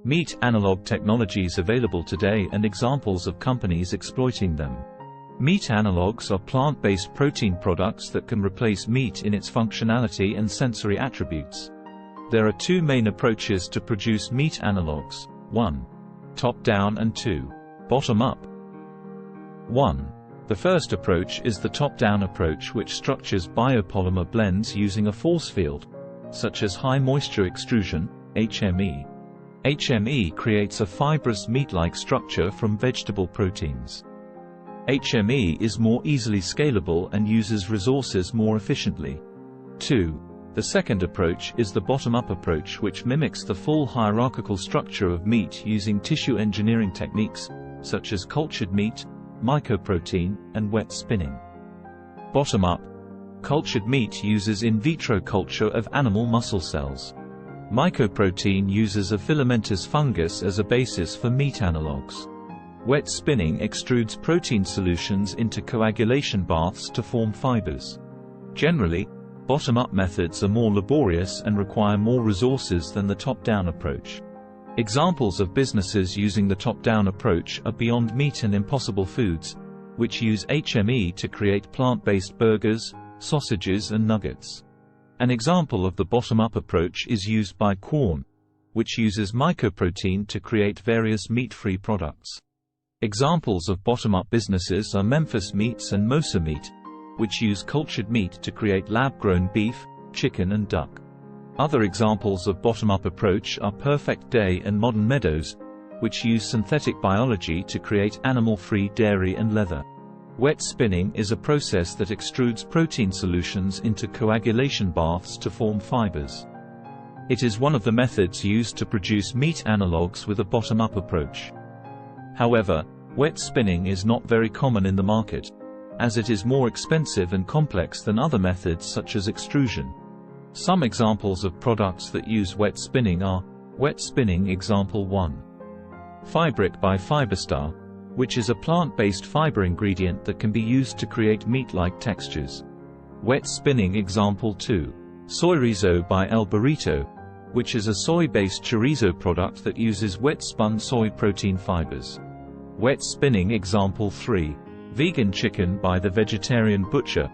Meat analog technologies available today and examples of companies exploiting them. Meat analogues are plant-based protein products that can replace meat in its functionality and sensory attributes. There are two main approaches to produce meat analogues: 1. Top-down and 2. Bottom-up. 1. The first approach is the top-down approach, which structures biopolymer blends using a force field, such as high-moisture extrusion, HME. HME creates a fibrous meat-like structure from vegetable proteins. HME is more easily scalable and uses resources more efficiently. 2. The second approach is the bottom-up approach, which mimics the full hierarchical structure of meat using tissue engineering techniques, such as cultured meat, mycoprotein, and wet spinning. Bottom-up. Cultured meat uses in vitro culture of animal muscle cells. Mycoprotein uses a filamentous fungus as a basis for meat analogues. Wet spinning extrudes protein solutions into coagulation baths to form fibers. Generally, bottom-up methods are more laborious and require more resources than the top-down approach. Examples of businesses using the top-down approach are Beyond Meat and Impossible Foods, which use HME to create plant-based burgers, sausages and nuggets. An example of the bottom-up approach is used by Quorn, which uses mycoprotein to create various meat-free products. Examples of bottom-up businesses are Memphis Meats and Mosa Meat, which use cultured meat to create lab-grown beef, chicken and duck. Other examples of bottom-up approach are Perfect Day and Modern Meadows, which use synthetic biology to create animal-free dairy and leather. Wet spinning is a process that extrudes protein solutions into coagulation baths to form fibers. It is one of the methods used to produce meat analogues with a bottom-up approach. However, wet spinning is not very common in the market, as it is more expensive and complex than other methods such as extrusion. Some examples of products that use wet spinning are: Wet spinning example 1. Fibric by Fiberstar, which is a plant-based fiber ingredient that can be used to create meat-like textures. Wet spinning example 2. Soyrizo by El Burrito, which is a soy-based chorizo product that uses wet-spun soy protein fibers. Wet spinning example 3. Vegan chicken by The Vegetarian Butcher,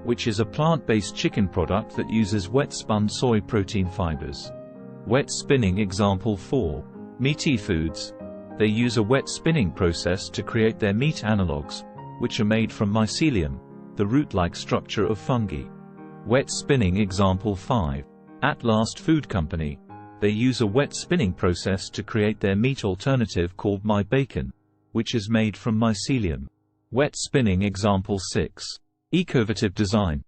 which is a plant-based chicken product that uses wet-spun soy protein fibers. Wet spinning example 4. Meaty Foods. They use a wet spinning process to create their meat analogues, which are made from mycelium, the root-like structure of fungi. Wet spinning example 5. At Last Food Company. They use a wet spinning process to create their meat alternative called My Bacon, which is made from mycelium. Wet spinning example 6. Ecovative Design.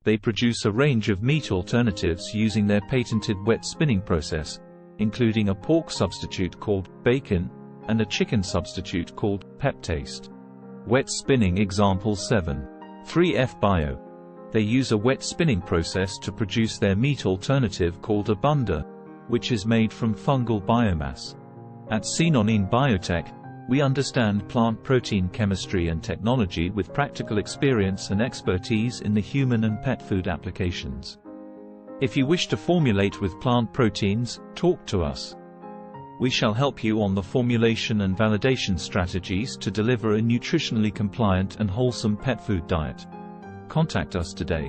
They produce a range of meat alternatives using their patented wet spinning process, including a pork substitute called Bacon, and a chicken substitute called Peptaste. Wet spinning example 7. 3F Bio. They use a wet spinning process to produce their meat alternative called Abunda, which is made from fungal biomass. At Synonine Biotech, we understand plant protein chemistry and technology with practical experience and expertise in the human and pet food applications. If you wish to formulate with plant proteins, talk to us. We shall help you on the formulation and validation strategies to deliver a nutritionally compliant and wholesome pet food diet. Contact us today.